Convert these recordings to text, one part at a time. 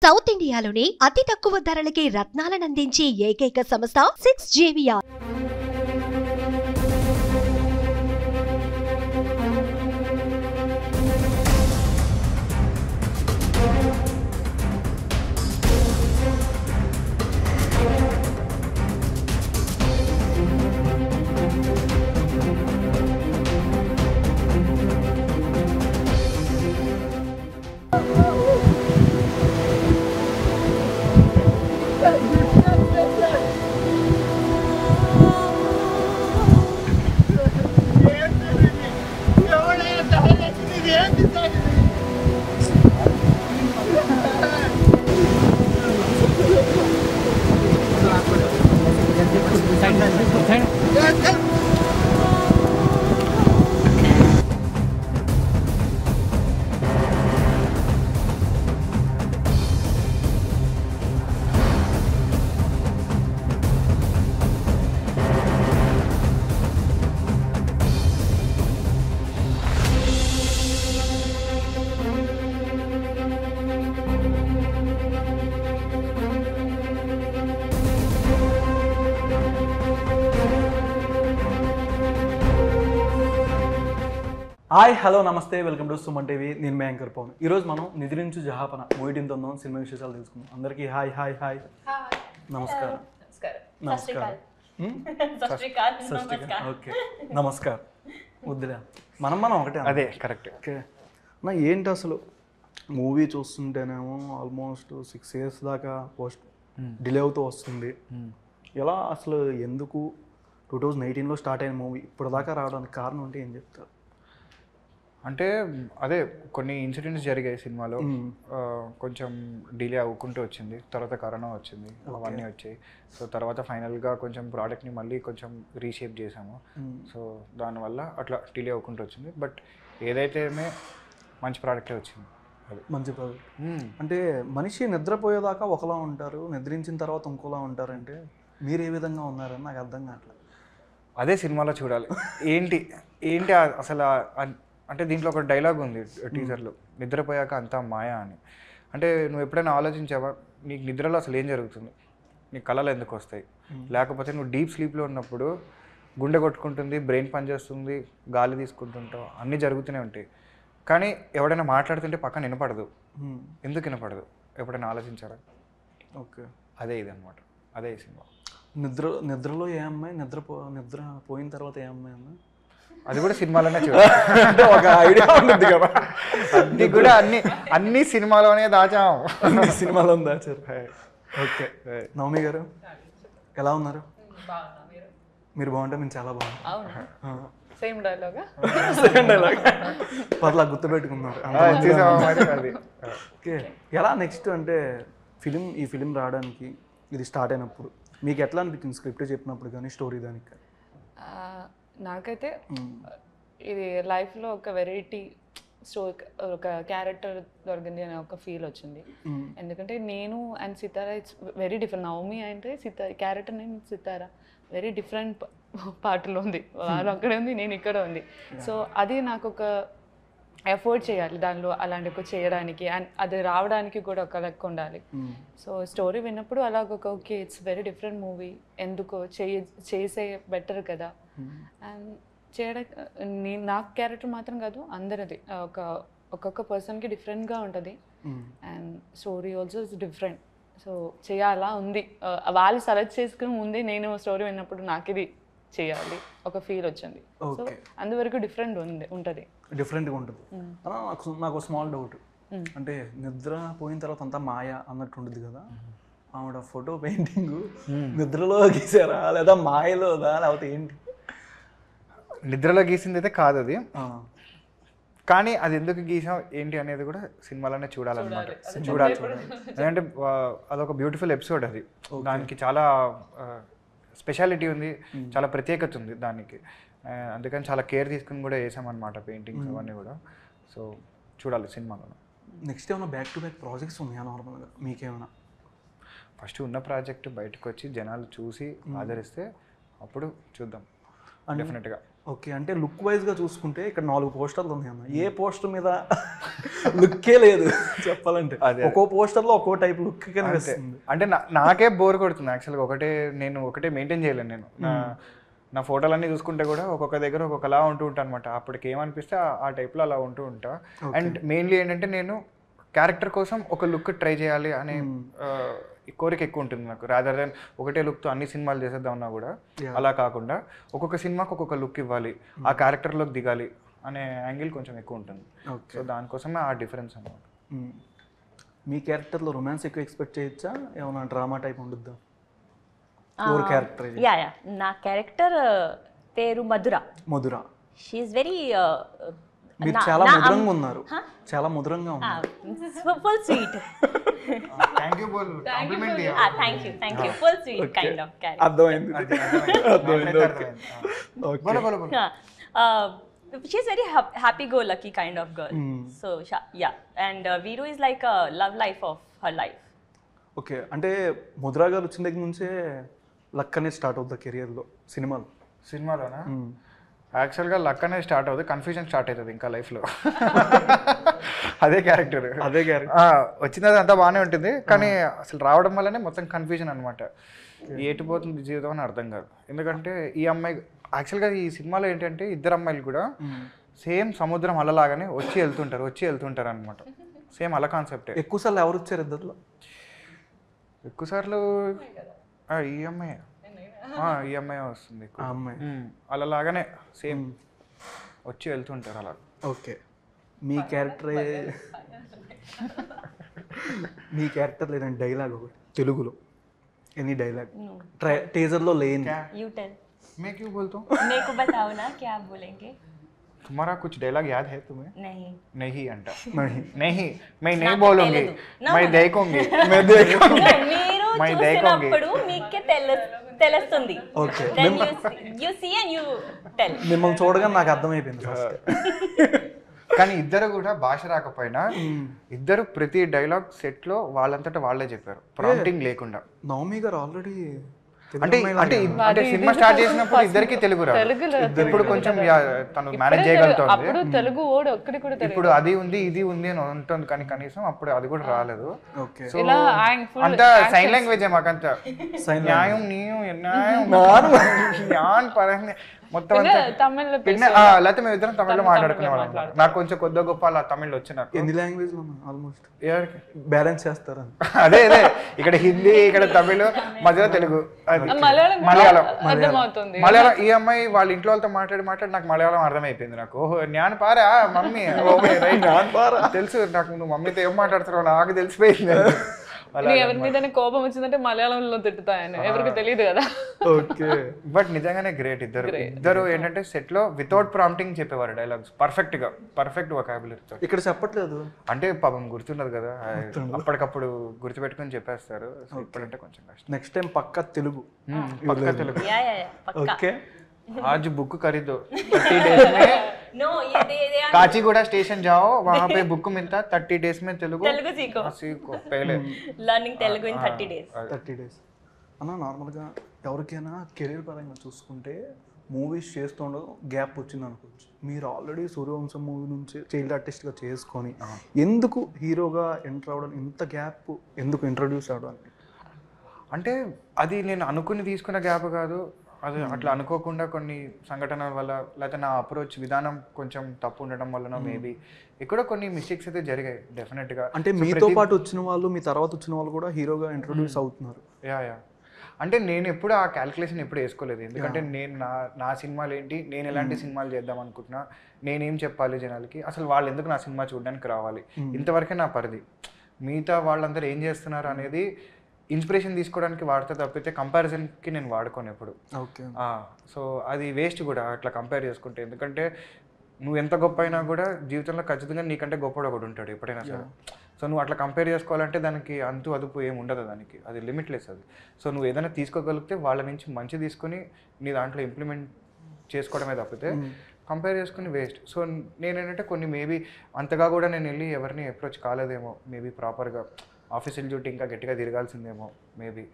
South ఇండియాలోనే అతి తక్కువ ధరలకి రత్నాలనందించే ఏకైక సంస్థ 6JVR. హాయ్ హలో నమస్తే వెల్కమ్ టు సుమన్ టీవీ. నేను మీ యాంకర్ పవన్. ఈరోజు మనం నిద్రించు జహాపన మూవీ టీంతో ఉన్నాం. సినిమా విశేషాలు తెలుసుకుందాం. అందరికీ హాయ్ హాయ్ హాయ్ నమస్కారం. నమస్కారం. ఓకే నమస్కారం. వద్దులే మనం ఒకటే. అదే కరెక్ట్. ఓకే నా ఏంటి అసలు మూవీ చూస్తుంటేనేమో ఆల్మోస్ట్ 6 years దాకా పోస్ట్ డిలే అవుతూ వస్తుంది. ఎలా అసలు ఎందుకు 2019లో స్టార్ట్ అయిన మూవీ ఇప్పుడు దాకా రావడానికి కారణం అంటే ఏం చెప్తారు? అంటే అదే కొన్ని ఇన్సిడెంట్స్ జరిగాయి సినిమాలో, కొంచెం డిలే అవ్వుకుంటూ వచ్చింది. తర్వాత కరోనా వచ్చింది, అవన్నీ వచ్చాయి. సో తర్వాత ఫైనల్గా కొంచెం ప్రోడక్ట్ని మళ్ళీ కొంచెం రీషేప్ చేసాము. సో దానివల్ల అట్లా డిలే అవ్వుకుంటూ వచ్చింది. బట్ ఏదైతే మంచి ప్రోడక్టే వచ్చింది. అది మంచి ప్రాజెక్ట్. అంటే మనిషి నిద్రపోయేదాకా ఒకలా ఉంటారు, నిద్రించిన తర్వాత ఇంకోలా ఉంటారంటే మీరు ఏ విధంగా ఉన్నారని నాకు అర్థం కావట్లేదు. అదే సినిమాలో చూడాలి. ఏంటి అసలు అంటే దీంట్లో ఒక డైలాగ్ ఉంది టీజర్లో, నిద్రపోయాక అంతా మాయా అని. అంటే నువ్వు ఎప్పుడైనా ఆలోచించావా నీకు నిద్రలో అసలు ఏం జరుగుతుంది, నీ కళలు ఎందుకు వస్తాయి? లేకపోతే నువ్వు డీప్ స్లీప్లో ఉన్నప్పుడు గుండె కొట్టుకుంటుంది, బ్రెయిన్ పనిచేస్తుంది, గాలి తీసుకుంటుంటావు, అన్నీ జరుగుతూనే ఉంటాయి. కానీ ఎవడైనా మాట్లాడుతుంటే పక్కన వినపడదు. ఎందుకు వినపడదు? ఎప్పుడైనా ఆలోచించారా? ఓకే అదే ఇది అనమాట. అదే ఈ సినిమా. నిద్రలో ఏ అమ్మాయి, నిద్ర పోయిన తర్వాత ఏ అమ్మాయి అమ్మాయి అది కూడా సినిమాలోనే చూడాలి. ఒక ఐడియా ఉంటుంది కదా. అది కూడా అన్ని సినిమాలోనే దాచాం. అన్ని సినిమాలో దాచారు. ఓకే నవమి గారు ఎలా ఉన్నారు? మీరు బాగుంటే మేము చాలా బాగున్నాం. సేమ్ డైలాగ్ సెకండ్ డైలాగ్ పర్లా గుర్తుపెట్టుకున్నారు. ఓకే ఎలా నెక్స్ట్ అంటే ఈ ఫిలిం రావడానికి ఇది స్టార్ట్ అయినప్పుడు మీకు ఎట్లా అనిపించింది? స్క్రిప్ట్ చెప్పినప్పుడు కానీ స్టోరీ దానికి? నాకైతే ఇది లైఫ్లో ఒక వెరైటీ స్టోరీ, ఒక క్యారెక్టర్ దొరికింది అనే ఒక ఫీల్ వచ్చింది. ఎందుకంటే నేను and Sitara it's very different. Navami అంటే character name Sitara very different పార్ట్లో ఉంది. వాళ్ళు అక్కడే ఉంది, నేను ఇక్కడ ఉంది. సో అది నాకు ఒక ఎఫర్ట్ చేయాలి దానిలో అలాంటి ఒక చేయడానికి, అండ్ అది రావడానికి కూడా ఒక లెక్క ఉండాలి. సో స్టోరీ విన్నప్పుడు అలాగొక okay it's very different movie, ఎందుకో చేసే బెటర్ కదా. అండ్ నాకు క్యారెక్టర్ మాత్రం కాదు, అందరిది ఒక్కొక్క పర్సన్కి డిఫరెంట్గా ఉంటుంది. And story also is different. So చేయాలా ఉంది, వాళ్ళు సెలెక్ట్ చేసుకుని ముందే నేను స్టోరీ విన్నప్పుడు నాకు ఇది చేయాలి ఒక ఫీల్ వచ్చింది. సో అందువరకు డిఫరెంట్ ఉంటుంది, డిఫరెంట్గా ఉంటుంది. నాకు స్మాల్ డౌట్, అంటే నిద్ర పోయిన తర్వాత అంతా మాయా అన్నట్టు ఉంటుంది కదా, ఆవిడ ఫోటో పెయింటింగ్ నిద్రలో గీసారా లేదా మాయలోదా లేకపోతే ఏంటి? నిద్రలో గీసింది అయితే కాదు అది, కానీ అది ఎందుకు గీసాం ఏంటి అనేది కూడా సినిమాలోనే చూడాలన్నమాట. చూడాలి. ఎందుకంటే అదొక బ్యూటిఫుల్ ఎపిసోడ్ అది. దానికి చాలా స్పెషాలిటీ ఉంది, చాలా ప్రత్యేకత ఉంది దానికి. అందుకని చాలా కేర్ తీసుకుని కూడా వేసామన్నమాట పెయింటింగ్స్ అవన్నీ కూడా. సో చూడాలి సినిమాలో. నెక్స్ట్ ఏమైనా బ్యాక్ టు బ్యాక్ ప్రాజెక్ట్స్ ఉన్నాయా నార్మల్గా మీకేమైనా? ఫస్ట్ ఉన్న ప్రాజెక్ట్ బయటకు వచ్చి జనాలు చూసి ఆదరిస్తే అప్పుడు చూద్దాం డెఫినెట్గా. ఓకే, అంటే లుక్ వైజ్గా చూసుకుంటే ఇక్కడ 4 పోస్టర్లు ఉన్నాయి అన్న. ఏ పోస్టర్ మీద లుక్కే లేదు చెప్పాలంటే. ఒక్కో పోస్టర్లో ఒక్కో టైప్ లుక్ కనిపిస్తుంది. అంటే నాకే బోర్ కొడుతుంది యాక్చువల్గా. నేను ఒకటే మెయింటైన్ చేయలేను నేను. నా ఫోటోలన్నీ చూసుకుంటే కూడా ఒక్కొక్క దగ్గర ఒక్కొక్కలా ఉంటూ ఉంటాను అనమాట. అప్పటికి ఏమనిపిస్తే ఆ టైప్లో అలా ఉంటూ ఉంటా. అండ్ మెయిన్లీ ఏంటంటే నేను క్యారెక్టర్ కోసం ఒక లుక్ ట్రై చేయాలి అనే కోరిక ఎక్కువ ఉంటుంది నాకు. రాదర్ దెన్ ఒకటే లుక్తో అన్ని సినిమాలు చేసేద్దామన్నా కూడా అలా కాకుండా ఒక్కొక్క సినిమాకి ఒక్కొక్క లుక్ ఇవ్వాలి, ఆ క్యారెక్టర్లోకి దిగాలి అనే యాంగిల్ కొంచెం ఎక్కువ ఉంటుంది. సో దానికోసమే ఆ డిఫరెన్స్ అన్నమాట. మీ క్యారెక్టర్లో రొమాన్స్ ఎక్కువ ఎక్స్పెక్ట్ చేయొచ్చా, ఏమైనా డ్రామా టైప్ ఉండుద్దా? క్యారెక్టర్ యా నా క్యారెక్టర్ పేరు Madhura. Madhura. She is very మీరు చాలా మధురంగా ఉన్నారు. చాలా మధురంగా ఉన్నారు. Full sweet. థ్యాంక్ యూ బోల్ compliment thank you full sweet kind of character. అర్థమైంది. She is very happy-go-lucky kind of girl. So yeah, and Veeru is like a love life of her life. Okay, అంటే ముద్రా గారు వచ్చిన దగ్గర నుంచే luck అనేది start అవుతుంది కెరియర్లో సినిమాలోనా? యాక్చువల్గా లక్ అనేది స్టార్ట్ అవుతుంది, కన్ఫ్యూజన్ స్టార్ట్ అవుతుంది ఇంకా లైఫ్లో. అదే క్యారెక్టర్ వచ్చినది అంతా బాగానే ఉంటుంది, కానీ అసలు రావడం వల్లనే మొత్తం కన్ఫ్యూజన్ అనమాట. ఏటిపోతుంది జీవితం అని అర్థం కాదు. ఎందుకంటే ఈ అమ్మాయి యాక్చువల్గా ఈ సినిమాలో ఏంటంటే ఇద్దరు అమ్మాయిలు కూడా సేమ్ సముద్రం అలలాగానే వచ్చి వెళ్తుంటారు అనమాట. సేమ్ అల కాన్సెప్టే. ఎక్కువసార్లు ఎవరు వచ్చారు ఇద్దరులో? ఎక్కువసార్లు ఈ అమ్మాయి వస్తుంది. అలాగానే సేమ్ వచ్చి వెళ్తుంటారు అలా. ఓకే, మీ క్యారెక్టర్ లేదండి డైలాగ్ ఒకటి తెలుగులో, ఎనీ డైలాగ్ టీజర్లో లేని. You tell. मैं क्यों बोलता हूँ? मेरे को बताओ ना क्या आप बोलेंगे. तुम्हारा कुछ डायलॉग याद है तुम्हें? नहीं अंटा नहीं मैं नहीं बोलूंगी, मैं देखूंगी मैं చూసినప్పుడు మీకే తెలుస్తుంది. Okay, then you see and you tell. మిమ్మల్ని చూడగానే నాకు అర్థమైపోయింది ఫస్ట్. కానీ ఇద్దరు కూడా భాష రాకపోయినా ఇద్దరు ప్రతి డైలాగ్ సెట్ లో వాళ్ళంతటా వాళ్ళే చెప్పారు, ప్రాంప్టింగ్ లేకుండా. నవమి గారు ఆల్రెడీ అంటే సినిమా స్టార్ట్ చేసినప్పుడు ఇద్దరికి తెలుగు రాదు. ఇప్పుడు కొంచెం తను మేనేజ్ చేయగలుగుతుంది. తెలుగు ఓడు ఒక్కడి కూడా ఇప్పుడు అది ఉంది ఇది ఉంది అని ఉంటుంది, కానీ కనీసం అప్పుడు అది కూడా రాలేదు. అంతా సైన్ లాంగ్వేజ్ మాకంతా న్యాయం న్యాయం పరంగా మొత్తం లేకపోతే మేము ఇద్దరం తమిళ్లో మాట్లాడుకునే వాళ్ళం. నాకు కొంచెం కొద్ది గొప్ప అలా తమిళ్ వచ్చి నాకు ఎన్ని లాంగ్వేజ్ ఆల్మోస్ట్ ఎవరికి బ్యాలెన్స్ చేస్తారా? అదే ఇక్కడ హిందీ, ఇక్కడ తమిళ్, మధ్యలో తెలుగు, మలయాళం. ఈ అమ్మాయి వాళ్ళ ఇంట్లో వాళ్ళతో మాట్లాడి నాకు మలయాళం అర్థమైపోయింది. నాకు ఓహో జ్ఞాన్ పారా మమ్మీ, తెలుసు నాకు నువ్వు మమ్మీతో ఏం మాట్లాడుతున్నావు నాకు తెలిసిపోయింది. ఎవరి మీద కోపం వచ్చిందంటే మలయాళంలో తిట్టుతాయని ఎవరికి తెలియదు కదా. ఓకే, బట్ నిజంగానే గ్రేట్. ఇద్దరు ఏంటంటే సెట్ లో వితౌట్ ప్రాంప్టింగ్ చెప్పేవారు డైలాగ్స్ పర్ఫెక్ట్ వొకాబులరీతో. ఇక్కడ చెప్పట్లేదు అంటే పాపం గుర్తున్నది కదా, అప్పటికప్పుడు గుర్తుపెట్టుకుని చెప్పేస్తారు. ఇప్పుడంటే కొంచెం కష్టం. నెక్స్ట్ టైం పక్కా తెలుగు. ఓకే, आज बुक खरीदो 30 डेज में काचीगुड़ा स्टेशन जाओ, वहाँ पे बुक मिलता 30 डेज में तेलुगु सीखो पहले learning Telugu in 30 days. 30 days అన్న. నార్మల్గా ఎవరికైనా కెరీర్ పరంగా చూసుకుంటే మూవీస్ చేస్తుండదు గ్యాప్ వచ్చింది అనుకోవచ్చు. మీరు ఆల్రెడీ సూర్యవంశం మూవీ నుంచి చైల్డ్ ఆర్టిస్ట్గా చేసుకొని ఎందుకు హీరోగా ఎంటర్ అవ్వడం, ఇంత గ్యాప్ ఎందుకు ఇంట్రడ్యూస్ అవ్వడానికి? అంటే అది నేను అనుకుని తీసుకున్న గ్యాప్ కాదు, అది అట్లా అనుకోకుండా కొన్ని సంఘటనల వల్ల, లేకపోతే నా అప్రోచ్ విధానం కొంచెం తప్పు ఉండడం వలన మేబీ ఇక్కడ కొన్ని మిస్టేక్స్ అయితే జరిగాయి డెఫినెట్గా. అంటే మీతో పాటు వచ్చిన వాళ్ళు, మీ తర్వాత వచ్చిన వాళ్ళు కూడా హీరోగా ఇంట్రొడ్యూస్ అవుతున్నారు. యా అంటే నేను ఎప్పుడు ఆ క్యాలిక్యులేషన్ ఎప్పుడు వేసుకోలేదు. ఎందుకంటే నేను నా సినిమాలు ఏంటి, నేను ఎలాంటి సినిమాలు చేద్దాం అనుకుంటున్నా, నేనేం చెప్పాలి జనాలకి, అసలు వాళ్ళు ఎందుకు నా సినిమా చూడడానికి రావాలి, ఇంతవరకే నా పరిధి. మిగతా వాళ్ళందరూ ఏం చేస్తున్నారు అనేది ఇన్స్పిరేషన్ తీసుకోవడానికి వాడితే తప్పితే కంపారిజన్కి నేను వాడుకోను ఎప్పుడు. ఓకే, సో అది వేస్ట్ కూడా అట్లా కంపేర్ చేసుకుంటే. ఎందుకంటే నువ్వు ఎంత గొప్ప అయినా కూడా జీవితంలో ఖచ్చితంగా నీకంటే గొప్పడు ఒకడు ఉంటాడు ఎప్పుడైనా సరే. సో నువ్వు అట్లా కంపేర్ చేసుకోవాలంటే దానికి అంతు అదుపు ఏమి ఉండదు, దానికి అది లిమిట్లెస్ అది. సో నువ్వు ఏదైనా తీసుకోగలిగితే వాళ్ళ నుంచి మంచి తీసుకుని నీ దాంట్లో ఇంప్లిమెంట్ చేసుకోవడమే తప్పితే కంపేర్ చేసుకుని వేస్ట్. సో నేనేంటంటే కొన్ని మేబీ అంతగా కూడా నేను వెళ్ళి ఎవరిని అప్రోచ్ కాలేదేమో మేబీ ప్రాపర్గా. ఆఫీషియల్ డ్యూటీ ఇంకా గట్టిగా తిరగాల్సిందేమో మేబీ.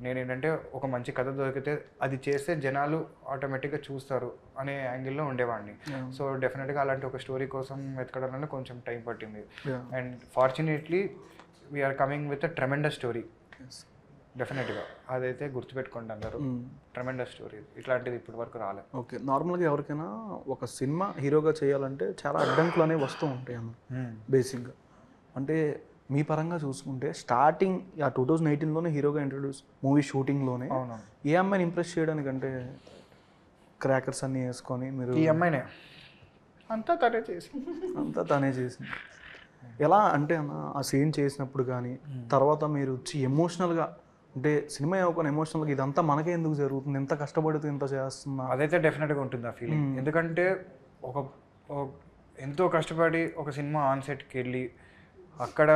నేనేంటంటే ఒక మంచి కథ దొరికితే అది చేస్తే జనాలు ఆటోమేటిక్గా చూస్తారు అనే యాంగిల్లో ఉండేవాడిని. సో డెఫినెట్గా అలాంటి ఒక స్టోరీ కోసం వెతకడంలో కొంచెం టైం పట్టింది. And fortunately we are coming with a tremendous story. డెఫినెట్గా అదైతే గుర్తుపెట్టుకోండి అందరూ. ట్రెమెండస్ స్టోరీ, ఇట్లాంటిది ఇప్పటి వరకు రాలేదు. ఓకే, నార్మల్గా ఎవరికైనా ఒక సినిమా హీరోగా చేయాలంటే చాలా అడ్డంకులు అనేవి వస్తూ ఉంటాయి అన్న బేసిక్గా. అంటే మీ పరంగా చూసుకుంటే స్టార్టింగ్ 2018లోనే హీరోగా ఇంట్రడ్యూస్ మూవీ షూటింగ్లోనే ఏ అమ్మాయిని ఇంప్రెస్ చేయడానికంటే క్రాకర్స్ అన్నీ వేసుకొని మీరు ఈ అమ్మాయినే అంతా తనే చేసింది ఎలా అంటే అన్న ఆ సీన్ చేసినప్పుడు కానీ తర్వాత మీరు వచ్చి ఎమోషనల్గా అంటే సినిమా అవ్వకుండా ఎమోషనల్గా ఇదంతా మనకే ఎందుకు జరుగుతుంది, ఎంత కష్టపడుతూ ఇంత చేస్తున్నా, అదైతే డెఫినెట్గా ఉంటుంది ఆ ఫీలింగ్. ఎందుకంటే ఎంతో కష్టపడి ఒక సినిమా ఆన్ సెట్కి వెళ్ళి అక్కడ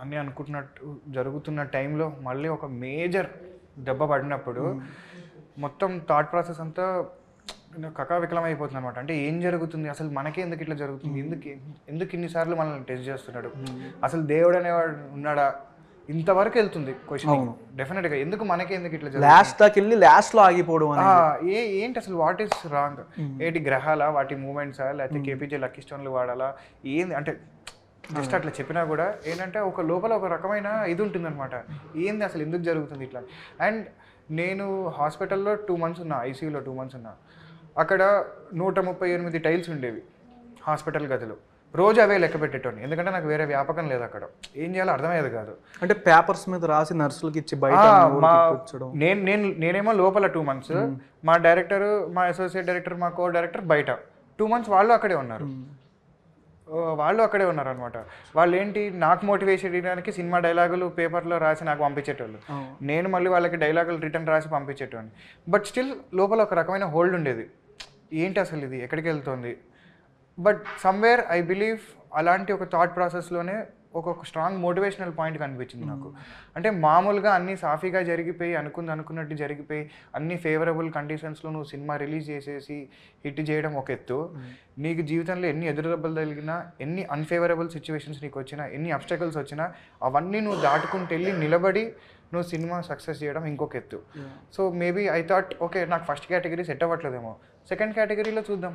అన్నీ అనుకుంటున్నట్టు జరుగుతున్న టైంలో మళ్ళీ ఒక మేజర్ దెబ్బ పడినప్పుడు మొత్తం థాట్ ప్రాసెస్ అంతా కకావికలం అయిపోతుంది అనమాట. అంటే ఏం జరుగుతుంది అసలు, మనకే ఎందుకు ఇట్లా జరుగుతుంది, ఎందుకు ఇన్నిసార్లు మనల్ని టెస్ట్ చేస్తున్నాడు, అసలు దేవుడు అనేవాడు ఉన్నాడా, ఇంతవరకు వెళ్తుంది క్వశ్చన్. డెఫినెట్గా ఎందుకు మనకే ఎందుకు ఇట్లా లాస్ట్ దాకా వెళ్ళి లాస్ట్లో ఆగిపోవడం ఏంటి అసలు, వాట్ ఈస్ రాంగ్, ఏంటి గ్రహాలా, వాటి మూమెంట్సా, లేకపోతే కేపీజే లక్కీ స్టోన్లు వాడాలా, ఏంది అంటే జస్ట్ అట్లా చెప్పినా కూడా ఏంటంటే ఒక లోపల ఒక రకమైన ఇది ఉంటుంది అనమాట, ఏంది అసలు ఎందుకు జరుగుతుంది ఇట్లా. అండ్ నేను హాస్పిటల్లో 2 months ఉన్నా, ఐసీయూలో 2 months ఉన్నా. అక్కడ 138 టైల్స్ ఉండేవి హాస్పిటల్ గదిలో. రోజు అవే లెక్క పెట్టేటోని, ఎందుకంటే నాకు వేరే వ్యాపకం లేదు అక్కడ, ఏం చేయాలో అర్థమయ్యేది కాదు. అంటే పేపర్స్ మీద రాసి నర్సులకి ఇచ్చి బయట నేనేమో లోపల 2 months, మా డైరెక్టర్, మా అసోసియేట్ డైరెక్టర్, మా కో డైరెక్టర్ బయట 2 months వాళ్ళు అక్కడే ఉన్నారు. అనమాట. వాళ్ళు ఏంటి నాకు మోటివేషన్ చేయడానికి సినిమా డైలాగులు పేపర్లో రాసి నాకు పంపించేటోళ్ళు, నేను మళ్ళీ వాళ్ళకి డైలాగులు రిటర్న్ రాసి పంపించేటోని. బట్ స్టిల్ లోపల ఒక రకమైన హోల్డ్ ఉండేది, ఏంటి అసలు ఇది ఎక్కడికి వెళ్తుంది. బట్ సమ్వేర్ ఐ బిలీవ్ అలాంటి ఒక థాట్ ప్రాసెస్లోనే ఒక స్ట్రాంగ్ మోటివేషనల్ పాయింట్ కనిపించింది నాకు. అంటే మామూలుగా అన్నీ సాఫీగా జరిగిపోయి అనుకున్నట్టు జరిగిపోయి అన్ని ఫేవరబుల్ కండిషన్స్లో నువ్వు సినిమా రిలీజ్ చేసేసి హిట్ చేయడం ఒక ఎత్తు, నీకు జీవితంలో ఎన్ని ఎదురుదెబ్బలు తగిలినా, ఎన్ని అన్ఫేవరబుల్ సిచ్యువేషన్స్ నీకు వచ్చినా, ఎన్ని అబ్స్టకల్స్ వచ్చినా అవన్నీ నువ్వు దాటుకుంటూ వెళ్ళి నిలబడి నువ్వు సినిమా సక్సెస్ చేయడం ఇంకొక ఎత్తు. So maybe I thought okay నాకు ఫస్ట్ కేటగిరీ సెట్ అవ్వట్లేదేమో, సెకండ్ కేటగిరీలో చూద్దాం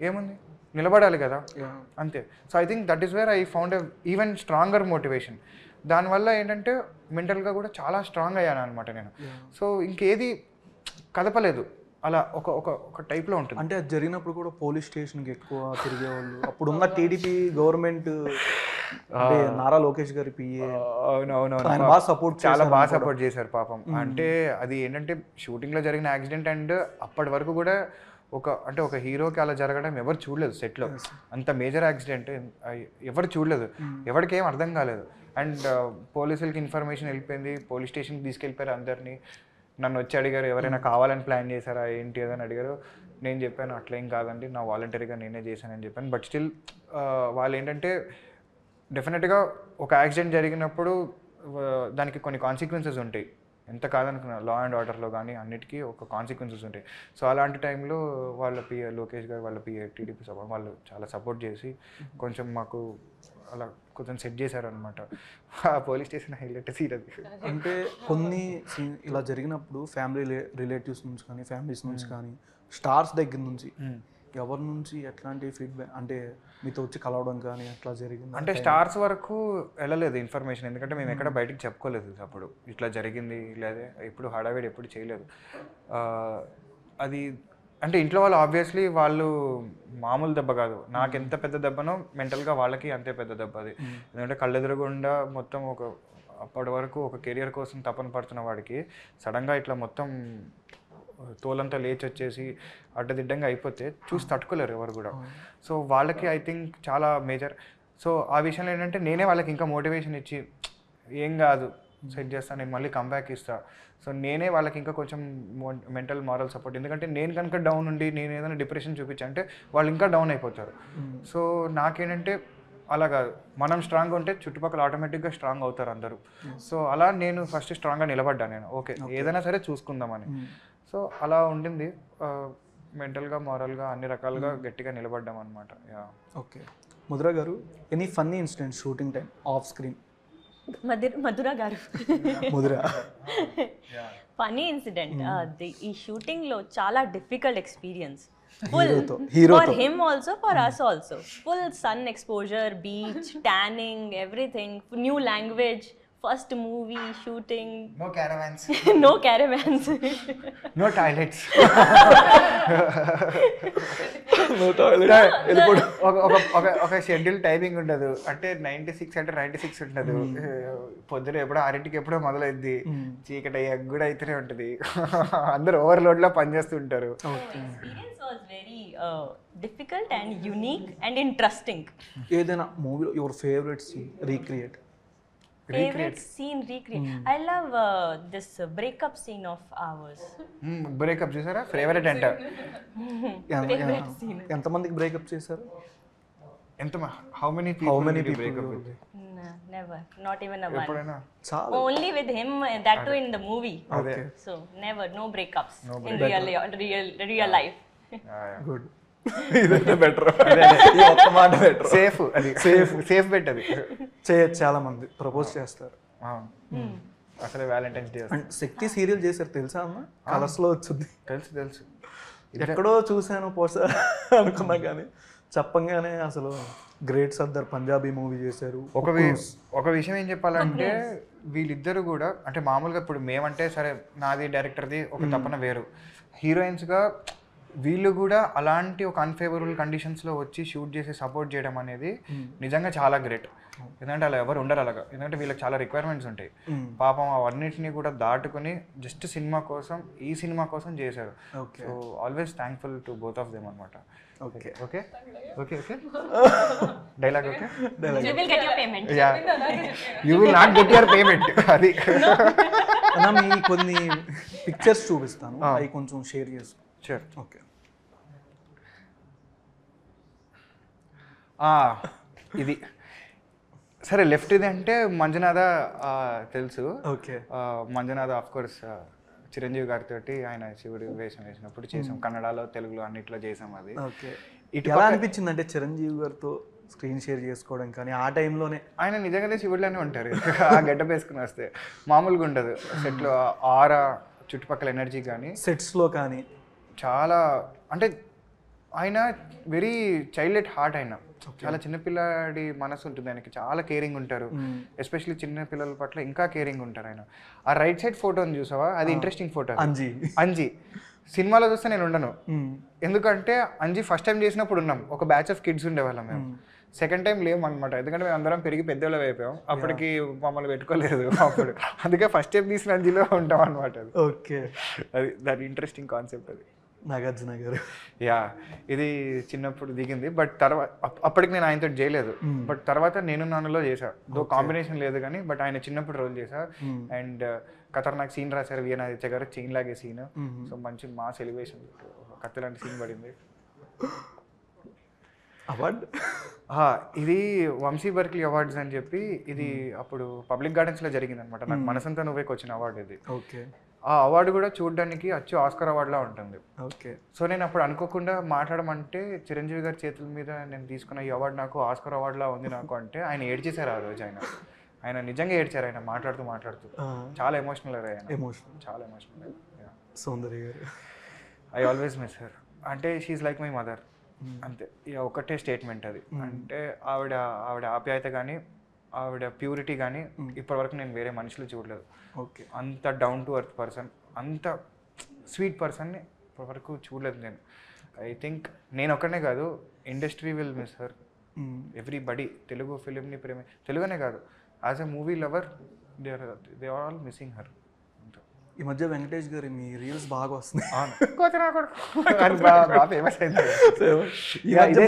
ఏముంది, నిలబడాలి కదా అంతే. So I think that is where I found a even stronger motivation. దానివల్ల ఏంటంటే మెంటల్గా కూడా చాలా స్ట్రాంగ్ అయ్యాను అనమాట నేను. సో ఇంకేది కదపలేదు, అలా ఒక టైప్లో ఉంటుంది. అంటే అది జరిగినప్పుడు కూడా పోలీస్ స్టేషన్కి ఎక్కువ తిరిగేవాళ్ళు, అప్పుడున్న టీడీపీ గవర్నమెంట్ నారా లోకేష్ గారి పిఏ. అవునవును, చాలా బాగా సపోర్ట్ చేశారు పాపం. అంటే అది ఏంటంటే షూటింగ్లో జరిగిన యాక్సిడెంట్, అండ్ అప్పటి వరకు కూడా ఒక హీరోకి అలా జరగడం ఎవరు చూడలేదు సెట్లో, అంత మేజర్ యాక్సిడెంట్ ఎవరు చూడలేదు, ఎవరికి ఏం అర్థం కాలేదు. అండ్ పోలీసులకి ఇన్ఫర్మేషన్ వెళ్ళిపోయింది, పోలీస్ స్టేషన్కి తీసుకెళ్ళిపోయారు అందరినీ. నన్ను వచ్చి అడిగారు ఎవరైనా కావాలని ప్లాన్ చేశారా ఏంటి అని అడిగారు. నేను చెప్పాను అట్లేం కాదండి, నా వాలంటరీగా నేనే చేశానని చెప్పాను. బట్ స్టిల్ వాళ్ళు ఏంటంటే డెఫినెట్గా ఒక యాక్సిడెంట్ జరిగినప్పుడు దానికి కొన్ని కాన్సిక్వెన్సెస్ ఉంటాయి, ఎంత కాదనుకున్నా లా అండ్ ఆర్డర్లో కానీ అన్నిటికీ ఒక కాన్సిక్వెన్సెస్ ఉంటాయి. సో అలాంటి టైంలో వాళ్ళ పిఏ లోకేష్ గారు, వాళ్ళ పిఏ టీడీపీ సపోర్ట్, వాళ్ళు చాలా సపోర్ట్ చేసి కొంచెం మాకు అలా కొంచెం సెట్ చేశారనమాట. పోలీస్ స్టేషన్ హైలైట్ సీట్ అది. అంటే కొన్ని ఇలా జరిగినప్పుడు ఫ్యామిలీ రిలేటివ్స్ నుంచి కానీ, ఫ్యామిలీస్ నుంచి కానీ, స్టార్స్ దగ్గర నుంచి ఎవరి నుంచి ఎట్లాంటి ఫీడ్బ్యాక్, అంటే మీతో వచ్చి కలవడం కానీ అట్లా జరిగింది? అంటే స్టార్స్ వరకు వెళ్ళలేదు ఇన్ఫర్మేషన్, ఎందుకంటే మేము ఎక్కడ బయటకు చెప్పుకోలేదు అప్పుడు ఇట్లా జరిగింది, లేదా ఎప్పుడు హడావిడి ఎప్పుడు చేయలేదు. అది అంటే ఇంట్లో వాళ్ళు ఆబ్వియస్లీ వాళ్ళు మామూలు దెబ్బ కాదు, నాకు ఎంత పెద్ద దెబ్బనో మెంటల్గా వాళ్ళకి అంతే పెద్ద దెబ్బ అది. ఎందుకంటే కళ్ళెదురుగుండా మొత్తం అప్పటి వరకు ఒక కెరియర్ కోసం తపన పడుతున్న వాడికి సడన్గా ఇట్లా మొత్తం తోలంతా లేచి వచ్చేసి అడ్డదిడ్డంగా అయిపోతే చూసి తట్టుకోలేరు ఎవరు కూడా. సో వాళ్ళకి ఐ థింక్ చాలా మేజర్. సో ఆ విషయంలో ఏంటంటే నేనే వాళ్ళకి ఇంకా మోటివేషన్ ఇచ్చి ఏం కాదు సెట్ చేస్తాను, నేను మళ్ళీ కంబ్యాక్ ఇస్తాను. సో నేనే వాళ్ళకి ఇంకా కొంచెం మెంటల్ మారల్ సపోర్ట్, ఎందుకంటే నేను కనుక డౌన్ ఉండి నేను ఏదైనా డిప్రెషన్ చూపించంటే వాళ్ళు ఇంకా డౌన్ అయిపోతారు. సో నాకేంటంటే అలా కాదు, మనం స్ట్రాంగ్గా ఉంటే చుట్టుపక్కల ఆటోమేటిక్గా స్ట్రాంగ్ అవుతారు అందరూ. సో అలా నేను ఫస్ట్ స్ట్రాంగ్గా నిలబడ్డా, నేను ఓకే ఏదైనా సరే చూసుకుందామని. సో అలా ఉండింది, మెంటల్గా మారల్గా అన్ని రకాలుగా గట్టిగా నిలబడ్డాం అనమాట. Okay, Mudra garu, any funny incident shooting time of screen? Madhura garu ముదిరా ఫనీ ఇన్సిడెంట్ ఈ షూటింగ్ లో చాలా డిఫికల్ట్ ఎక్స్పీరియన్స్ హీరోతో for him also, for us also. Full sun exposure, beach, tanning, everything. New language, first movie shooting. No caravans, No caravans. No toilets. ఒక schedule timing ఉండదు, అంటే 96 అంటే 96 ఉండదు. పొద్దున ఎప్పుడో 6ంటికి ఎప్పుడో మొదలైద్ది, చీకటి అయ్యాక కూడా అయితేనే ఉంటుంది. అందరు ఓవర్లోడ్ లో పనిచేస్తుంటారు. Experience was very difficult and unique and interesting. ఏదైనా మూవీలో your favourite scene recreate. Favorite scene recreate. I love this breakup scene of ours. Breakup చూసారా? ఫేవరెట్ అంట. ఎంతమందికి బ్రేకప్ చేశారు? ఎంత how many How many people breakup? Nah, never, not even a one. ఎప్పుడైనా చాలా. Only with him, that too in the movie. అదే. So never, no breakups in real life. Good. ఇదైతే better. ఈ ఒక్క మాట బెటర్. సేఫ్, అది safe bet అది. చేయొచ్చు, చాలా మంది ప్రపోజ్ చేస్తారు. అసలే Valentine's day and Shakti serial చేశారు తెలుసా అన్న? కలర్స్ లో వచ్చింది. తెలుసు. ఎక్కడో చూశాను పోస్టర్ అనుకున్నా కానీ చెప్పంగానే అసలు గ్రేట్ సర్దార్ పంజాబీ మూవీ చేశారు. ఒక విషయం ఏం చెప్పాలంటే వీళ్ళిద్దరు కూడా, అంటే మామూలుగా ఇప్పుడు మేమంటే సరే నాది డైరెక్టర్ది ఒక తపన వేరు, హీరోయిన్స్గా వీళ్ళు కూడా అలాంటి ఒక అన్ఫేవరబుల్ కండిషన్స్లో వచ్చి షూట్ చేసి సపోర్ట్ చేయడం అనేది నిజంగా చాలా గ్రేట్. ఎందుకంటే అలా ఎవరు ఉండరు అలాగా, ఎందుకంటే వీళ్ళకి చాలా రిక్వైర్మెంట్స్ ఉంటాయి. పాపం అవన్నిటిని కూడా దాటుకుని జస్ట్ ఈ సినిమా కోసం చేశారు. So always thankful to both of them అనమాట. Okay okay okay okay dialogue okay. You will get your payment. You will not get your payment. అది అన్న మీ కొన్ని పిక్చర్స్ చూపిస్తాను, అవి కొంచెం షేర్ చేసుకో. షూర్. ఓకే. ఇది సరే, లెఫ్ట్ ఇది అంటే మంజునాథ తెలుసు. Okay. Manjunatha of course Chiranjeevi గారితో ఆయన శివుడి వేషం వేసినప్పుడు చేసాం, కన్నడలో తెలుగులో అన్నిట్లో చేసాం. అది ఓకే. ఎలా అనిపించింది అంటే చిరంజీవి గారితో స్క్రీన్ షేర్ చేసుకోవడం కానీ ఆ టైంలోనే? ఆయన నిజంగానే శివుడిలోనే ఉంటారు. ఆ గడ్డ వేసుకుని వస్తే మామూలుగా ఉండదు. సెట్లో ఆరా చుట్టుపక్కల ఎనర్జీ కానీ సెట్స్లో కానీ చాలా, అంటే ఆయన వెరీ చైల్డ్ ఎట్ హార్ట్. ఆయన చాలా చిన్నపిల్లాడి మనసు ఉంటుంది ఆయనకి, చాలా కేరింగ్ ఉంటారు. ఎస్పెషల్లీ చిన్న పిల్లల పట్ల ఇంకా కేరింగ్ ఉంటారు ఆయన. ఆ రైట్ సైడ్ ఫోటోని చూసావా, అది ఇంట్రెస్టింగ్ ఫోటో. అంజీ సినిమాలో చూస్తే నేను ఉండను, ఎందుకంటే అంజీ ఫస్ట్ టైం చేసినప్పుడు ఉన్నాం, ఒక బ్యాచ్ ఆఫ్ కిడ్స్ ఉండేవాళ్ళం మేము. సెకండ్ టైం లేము అనమాట, ఎందుకంటే మేము అందరం పెరిగి పెద్దోళ్ళం అయిపోయాం. అప్పటికి మమ్మల్ని పెట్టుకోలేదు అప్పుడు, అందుకే ఫస్ట్ టైం తీసిన అంజీలో ఉంటాం అనమాట. అది ఓకే. అది దాని ఇంట్రెస్టింగ్ కాన్సెప్ట్ అది. నాగార్జున గారు. యా, ఇది చిన్నప్పుడు దిగింది. బట్ తర్వాత అప్పటికి నేను ఆయనతో చేయలేదు, బట్ తర్వాత నేను నాన్నలో చేశా. దో కాంబినేషన్ లేదు కానీ, బట్ ఆయన చిన్నప్పుడు రోల్ చేశా. అండ్ ఖతర్నాక్ సీన్ రాశారు విఎనాదిత్య గారు, చైన్ లాగే సీన్. సో మంచి మాస్ ఎలివేషన్, కత్తి లాంటి సీన్ పడింది. అవార్డ్ ఇది వంశీ బర్క్లీ అవార్డ్స్ అని చెప్పి, ఇది అప్పుడు పబ్లిక్ గార్డెన్స్లో జరిగింది అనమాట. నాకు మనసంతా నువ్వేకి వచ్చిన అవార్డు ఇది. ఓకే. ఆ అవార్డు కూడా చూడడానికి అచ్చు ఆస్కర్ అవార్డులా ఉంటుంది. ఓకే. సో నేను అప్పుడు అనుకోకుండా మాట్లాడమంటే చిరంజీవి గారి చేతుల మీద నేను తీసుకున్న ఈ అవార్డు నాకు ఆస్కర్ అవార్డులా ఉంది నాకు అంటే, ఆయన ఏడ్చేశారు ఆ రోజు. ఆయన నిజంగా ఏడ్చారు. ఆయన మాట్లాడుతూ చాలా ఎమోషనల్ అయ్యారు. చాలా ఎమోషనల్. సౌందర్య గారు, ఐ ఆల్వేస్ మిస్ హర్. అంటే షీఈ్ లైక్ మై మదర్, అంతే. ఇక ఒకటే స్టేట్మెంట్ అది. అంటే ఆవిడ ఆప్యాయత కానీ, ఆవిడ ప్యూరిటీ కానీ ఇప్పటివరకు నేను వేరే మనుషులు చూడలేదు. ఓకే. అంత డౌన్ టు ఎర్త్ పర్సన్, అంత స్వీట్ పర్సన్ని ఇప్పటివరకు చూడలేదు నేను. ఐ థింక్ నేను ఒక్కనే కాదు, industry will miss her. Everybody Telugu ఫిలింని తెలుగునే కాదు, as a movie lover they are all missing her. ఈ మధ్య వెంకటేష్ గారి మీ రీల్స్ బాగా వస్తున్నాయి, బాగా ఫేమస్ అయింది.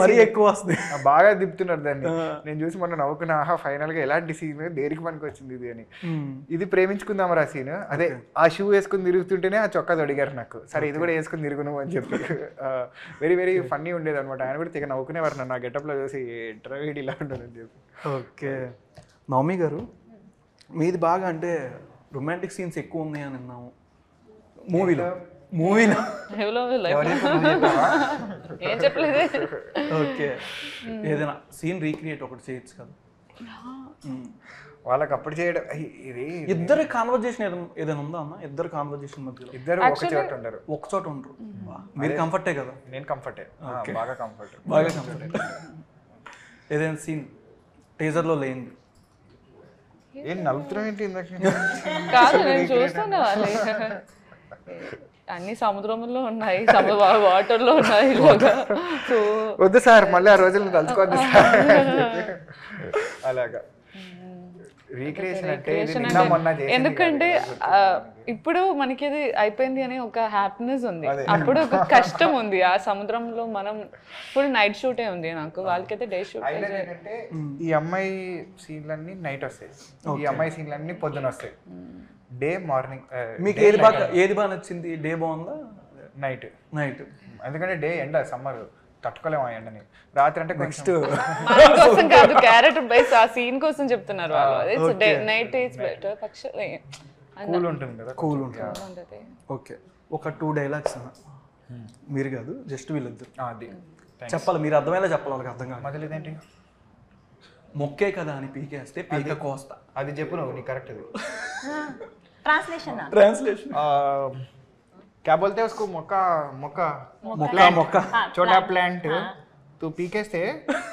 మరీ ఎక్కువ వస్తున్నాయి, బాగా దిప్పుతున్నారు దాన్ని. నేను చూసి మొన్న నవ్వుకున్నా, ఫైనల్ గా ఎలాంటి సీన్ దేనికి పనికి వచ్చింది ఇది అని. ఇది ప్రేమించుకుందాం రా సీన్. అదే ఆ షూ వేసుకుని తిరుగుతుంటేనే ఆ చొక్కా తొడిగారు నాకు. సరే ఇది కూడా వేసుకుని తిరుగును అని చెప్పి వెరీ వెరీ ఫన్నీ ఉండేది అనమాట. ఆయన కూడా తెగ నవ్వుకునేవారు నన్ను ఆ గెటప్లో చూసి, వీడి ఇలా ఉండదని చెప్పి. ఓకే. నవమి గారు, మీది బాగా అంటే రొమాంటిక్ సీన్స్ ఎక్కువ ఉన్నాయని విన్నాము మూవీలో. ఏం చెప్పలేదు. ఓకే. ఏదైనా సీన్ రీక్రియేట్ ఒకటి చేయొచ్చు కదా? వాళ్ళకి అప్పుడు చేయడం ఇది ఇద్దరు కాన్వర్జేషన్ ఏదైనా ఉందా అన్న? ఇద్దరు కాన్వర్జేషన్ మధ్యలో ఇద్దరు ఒక చోట ఉంటారు, ఒక చోట ఉండరు. మీరు కంఫర్టే కదా? నేను కంఫర్టే, బాగా కంఫర్ట్, బాగా కంఫర్ట్. ఏదైనా సీన్ టీజర్లో లేనిది? ఏం నలుపుతున్నాం ఏంటి ఇందాక? కాదు నేను చూస్తున్నా వాళ్ళే అన్ని సముద్రంలో ఉన్నాయి, వాటర్లో ఉన్నాయి. సో వద్దు సార్, మళ్ళీ ఆ రోజులు తలుచుకోవద్దు సార్. అలాగా రీక్రియేషన్ అంటే ఎందుకంటే ఇప్పుడు మనకి అది అయిపోయింది అని ఒక హ్యాపీనెస్ ఉంది, అప్పుడు ఒక కష్టం ఉంది. ఆ సముద్రంలో మనం ఫుల్ నైట్ షూటే ఉంది నాకు, వాళ్ళకైతే డే షూట్. ఏంటంటే ఈ అమ్మాయి సీన్లన్నీ నైట్ వస్తాయి, ఈ అమ్మాయి సీన్లన్నీ పొద్దున వస్తాయి. డే మార్నింగ్ మీకు ఏది బాగా నచ్చింది? డే బాగుందా నైట్? నైట్. ఎందుకంటే డే ఎండ, సమ్మర్ తట్టుకోలేము ఆ ఎండని. రాత్రి అంటే నెక్స్ట్ కోసం కాదు, క్యారెక్టర్ బేస్ ఆ సీన్ కోసం చెప్తున్నారు వాళ్ళు. నైట్ ఈజ్ బెటర్, కూల్ ఉంటుంది కదా, కూల్ ఉంటుంది. ఓకే, ఒక 2 డైలాగ్స్ మీరు కాదు, జస్ట్ వీళ్ళిద్దరు చెప్పాలి. మీరు అర్థమయ్యేలా చెప్పాలి, వాళ్ళకి అర్థం కాదు. మధ్యలో ఇదేంటి? మొక్కే కదా అని పీకేస్తే పీక కోస్తా. అది చెప్పు నువ్వు, నీ కరెక్ట్. అది ట్రాన్స్లేషన్ क्या बोलते हैं उसको? मक्का मक्का మొక్క మొక్క छोटा प्लांट तू पीके से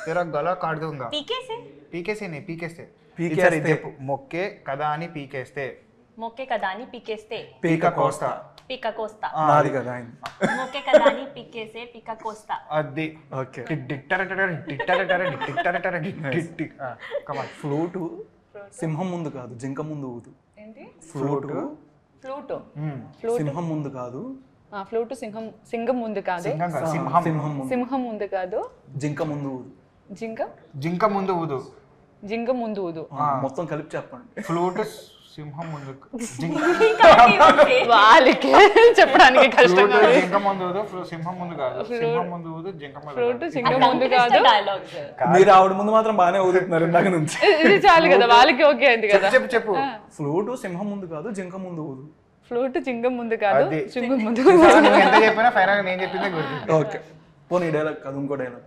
तेरा गला काट दूंगा. पीके से नहीं, पीके से. పీకేస్తే చెప్పు, మొక్కే కదా అని పీకేస్తే. మొక్కే కదా అని పీకేస్తే పీక కోస్తా. పీక కోస్తా. నాది కదా ఆయన. మొక్కే కదా అని పీకేస్తే పీక కోస్తా. అది ఓకే. ఫ్లూటు సింహం ముందు కాదు, జింక ముందు ఊదు. ఫ్లూటు సింహం ముందు కాదు, ఫ్లూట్ సింహం ముందు కాదు, సింహం ముందు కాదు, జింక ముందు ఊదు. జింక ముందు ఊదు. జింక ముందు ఊదు. మొత్తం కలిపి చెప్పండి. ఫ్లూట్ సింహం ముందు, వాళ్ళకి చెప్పడానికి కష్టం. జింక ముందు ఊదు, సింహం ముందు కాదు, సింహం ముందు ఊదు, జింక ఫ్లూట్ సింహం ముందు కాదు. మీరు ఆవిడ ముందు మాత్రం బాగానే ఊదుతున్నారు ఇందాక నుంచి. ఇది చాలు కదా, వాళ్ళకి ఓకే అయింది కదా. చెప్పు. ఫ్లూటు సింహం ముందు కాదు, జింక ముందు ఊదు. ఫ్లూట్ జింక ముందు కాదు, సింహం ముందు. ఎంత చెప్పినా ఫైనల్ నేను చెప్పిందే గుర్తు. ఓకే, పోనీ డైలాగ్ కాదు, ఇంకో డైలాగ్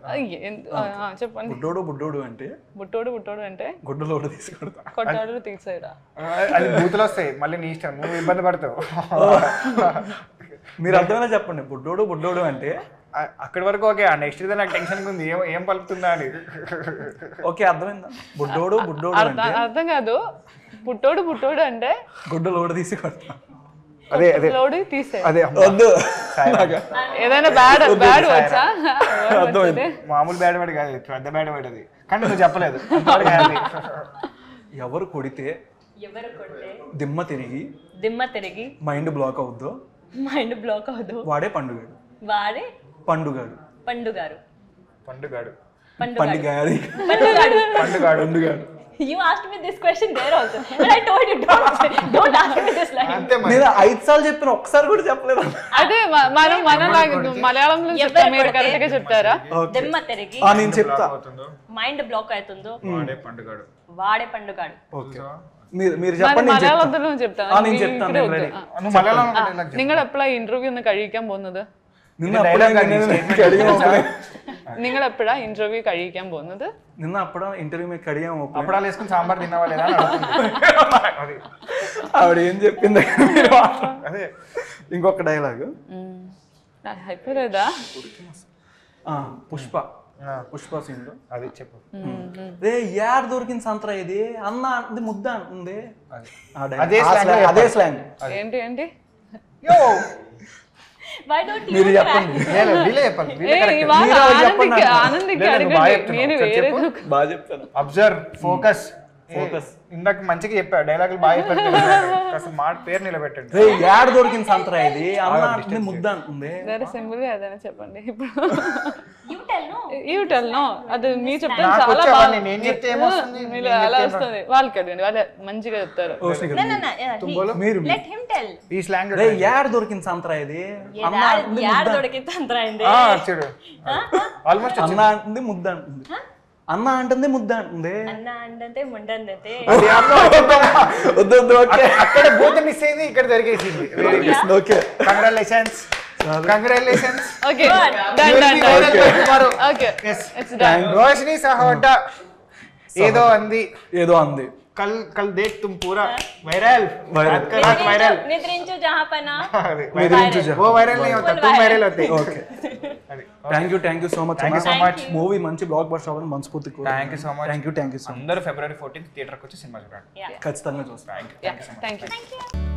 చెప్పండి. బుడ్డోడు అంటే బుట్టోడు అంటే గుడ్డలోడు తీసుకొడతా. కొట్టాడు తీసేయరా. అది బూతులు వస్తాయి, మళ్ళీ నీ ఇష్టం, నువ్వు ఇబ్బంది పడతావు. మీరు అర్థమైనా చెప్పండి. బుడ్డోడు అంటే అక్కడి వరకు ఓకే, ఆ నెక్స్ట్ ఇదే నాకు టెన్షన్ ఉంది, ఏం పలుకుతుందా అని. ఓకే, అర్థమైందా? బుడ్డోడు అంటే అర్థం కాదు. బుట్టోడు అంటే గుడ్డలోడు తీసి కొడతా. అదే తీసే. అదే వద్దు, ఏదైనా బ్యాడ్ వచ్చా? మామూలు బ్యాడ్ వర్డ్ కాదు, పెద్ద బ్యాడ్ వర్డ్ అది. కానీ నువ్వు చెప్పలేదు. ఎవరు కొడితే దిమ్మ తిరిగి మైండ్ బ్లాక్ అవుద్దో వాడే పండుగాడు. You asked me this question there also, but I told you don't ask me this line. నేను 5 సార్లు చెప్పిన, ఒక్కసారి కూడా చెప్పలేదు. అదే మనం మలయాళంలో చెప్తాం, మీరు కరెక్ట్ గా చెప్తారా? దిమ్మ తిరిగి నేను చెప్తా. మైండ్ బ్లాక్ అవుతుందో వాడే పండుగాడు. ఓకే, మీరు చెప్పండి. മലയാളത്തിലും ചെപ്താ నేను చెప్తాను. നിങ്ങൾ എപ്പോഴാ ഇന്റർവ്യൂ ഒന്ന് കഴിക്കാൻ പോകുന്നത്? നിങ്ങൾ എപ്പോഴാ ഇന്റർവ്യൂ കഴിക്കാൻ പോകുന്നത്? ఇంటర్వ్యూ కడియాం. అప్పుడాలు వేసుకుని సాంబార్ తిన్నావా లేదా? ఆవిడ ఏం చెప్పింది? అదే ఇంకొక డైలాగ్ అయిపోలేదా? పుష్ప సీన్ లో అది చెప్పు. రే యాడ్ దొరికిన సంతరా ఇది అన్న అంటే ముద్ద అంటుంది. అదే స్లాంగ్. ఏంటి Why don't you మీరు చెప్పండి. బాగా చెప్తాను. Observe, focus. ఇందాక మంచిగా చెప్పా, డైలాగులు బాగా చెప్పారు, అసలు మాట పేరు నిలబెట్టండి. యాడ్ దొరికిన సంతరా ఇది అన్న అంటే ముద్ద అంటుంది. సింపుల్ గా ఏదైనా చెప్పండి. ఇప్పుడు you tell no. అది మీరు చెప్తే చాలా బాగుంది. మీరు అలా వస్తుంది, వాళ్ళకి అడగండి, వాళ్ళే మంచిగా చెప్తారు. Let him tell. ఈ స్లాంగ్ యాడ్ దొరికిన సంతరా ఇది యాడ్ దొరికిన సంతరా ఇది. చూడు, ఆల్మోస్ట్ అన్న అంటుంది ముద్ద అంటుంది. అన్న అంటుంది ముద్ద అంటుంది. అన్న అంటే ముండంతే. అక్కడ బూత్ మిస్ అయింది, ఇక్కడ జరిగేసింది. Okay, congratulations. Okay, done. Okay, it's done. Roshini Sahota ఏదో అంది, कल देख तुम पूरा वायरल वायरल निद्रिंचु जहाँ पना वो वायरल नहीं होता तुम वायरल होते okay thank you so much Thank you so much. Movie మంచి బ్లాక్ బస్టర్ అవ్వాలని మనస్ఫూర్తి Thank you so much. Thank you so much అందరూ February 14th థియేటర్కి వచ్చి సినిమా చూడండి Yeah. ఖచ్చితంగా చూస్తాను థ్యాంక్ యూ థ్యాంక్ యూ